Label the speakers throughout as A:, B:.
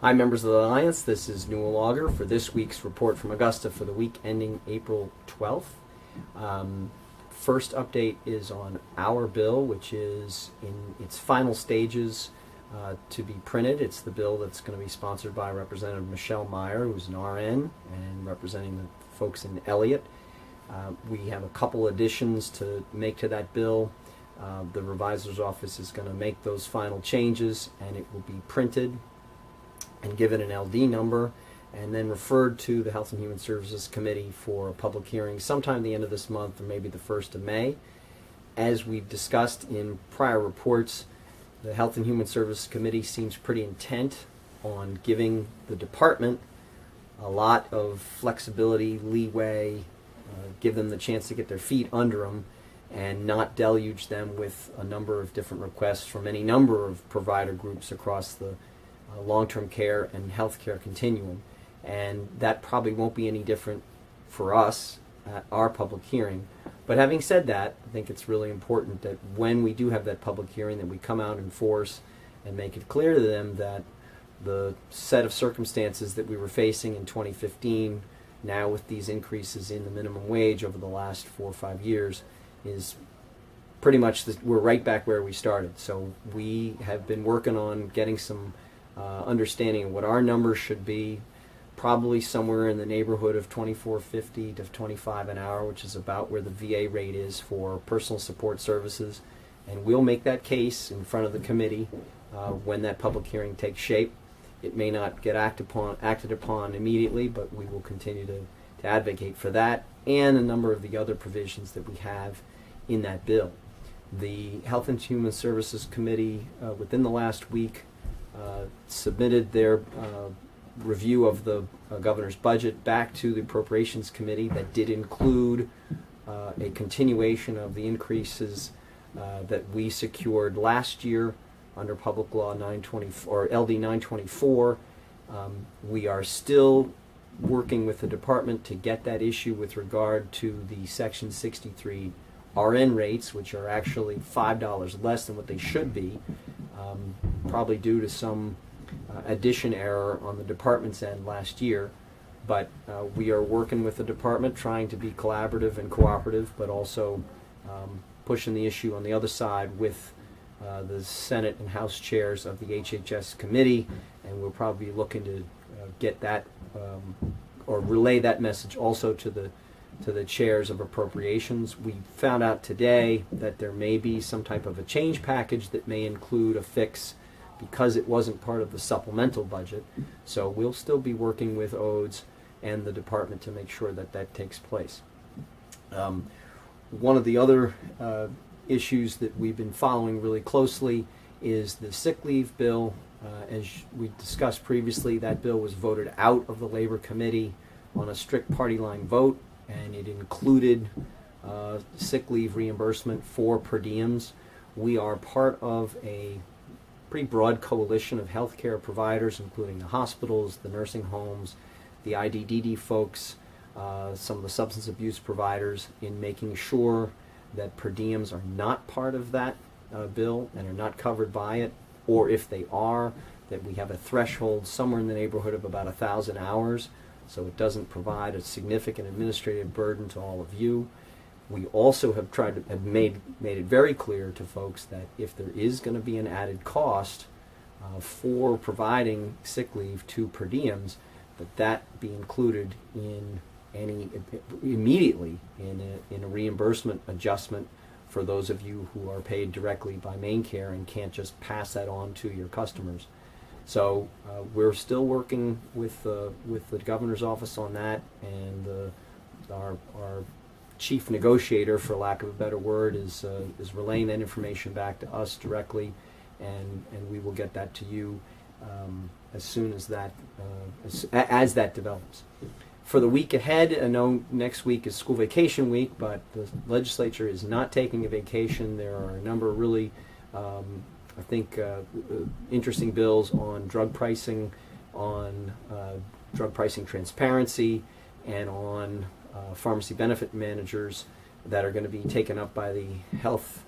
A: Hi, members of the Alliance. This is Newell Auger for this week's report from Augusta for the week ending April 12th. First update is on our bill, which is in its final stages to be printed. It's the bill that's going to be sponsored by Representative Michelle Meyer, who's an RN, and representing the folks in Elliott. We have a couple additions to make to that bill. The revisor's office is going to make those final changes, and it will be printed and given an LD number, and then referred to the Health and Human Services Committee for a public hearing sometime the end of this month or maybe the 1st of May. As we've discussed in prior reports, the Health and Human Services Committee seems pretty intent on giving the department a lot of flexibility, leeway, give them the chance to get their feet under them, and not deluge them with a number of different requests from any number of provider groups across the long-term care and healthcare continuum. And that probably won't be any different for us at our public hearing. But having said that, I think it's really important that when we do have that public hearing, that we come out in force and make it clear to them that the set of circumstances that we were facing in 2015, now with these increases in the minimum wage over the last 4 or 5 years, is pretty much we're right back where we started. So we have been working on getting some understanding of what our numbers should be, probably somewhere in the neighborhood of $24.50 to $25 an hour, which is about where the VA rate is for personal support services. And we'll make that case in front of the committee when that public hearing takes shape. It may not get acted upon immediately, but we will continue to advocate for that and a number of the other provisions that we have in that bill. The Health and Human Services Committee within the last week submitted their review of the governor's budget back to the Appropriations Committee. That did include a continuation of the increases that we secured last year under Public Law 924 or LD 924. We are still working with the department to get that issue with regard to the Section 63 RN rates, which are actually $5 less than what they should be, probably due to some addition error on the department's end last year. But we are working with the department, trying to be collaborative and cooperative, but also pushing the issue on the other side with the Senate and House chairs of the HHS committee, and we'll probably be looking to get that or relay that message also to the chairs of appropriations. We found out today that there may be some type of a change package that may include a fix because it wasn't part of the supplemental budget. So we'll still be working with ODES and the department to make sure that that takes place. One of the other issues that we've been following really closely is the sick leave bill. As we discussed previously, that bill was voted out of the Labor Committee on a strict party line vote, and it included sick leave reimbursement for per diems. We are part of a pretty broad coalition of healthcare providers, including the hospitals, the nursing homes, the IDDD folks, some of the substance abuse providers, in making sure that per diems are not part of that bill and are not covered by it, or if they are, that we have a threshold somewhere in the neighborhood of about 1,000 hours, so it doesn't provide a significant administrative burden to all of you. We also have made it very clear to folks that if there is going to be an added cost for providing sick leave to per diems, that be included in immediately in a reimbursement adjustment for those of you who are paid directly by MaineCare and can't just pass that on to your customers. So we're still working with the governor's office on that, and our chief negotiator, for lack of a better word, is relaying that information back to us directly, and we will get that to you as soon as that as that develops. For the week ahead, I know next week is school vacation week, but the legislature is not taking a vacation. There are a number of really, I think, interesting bills on drug pricing transparency, and on pharmacy benefit managers that are going to be taken up by the Health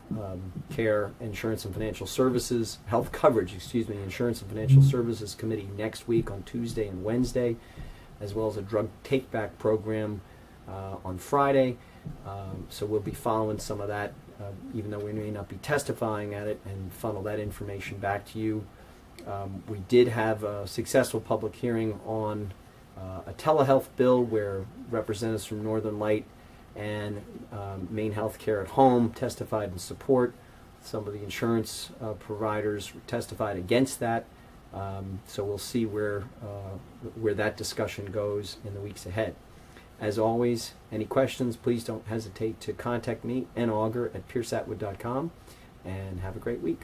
A: Care Insurance and Financial Services, Health Coverage, Insurance and Financial Services Committee next week on Tuesday and Wednesday, as well as a drug take-back program on Friday. So we'll be following some of that, even though we may not be testifying at it, and funnel that information back to you. We did have a successful public hearing on a telehealth bill where representatives from Northern Light and Maine Healthcare at Home testified in support. Some of the insurance providers testified against that. So we'll see where that discussion goes in the weeks ahead. As always, any questions, please don't hesitate to contact me, nauger@pearsatwood.com, and have a great week.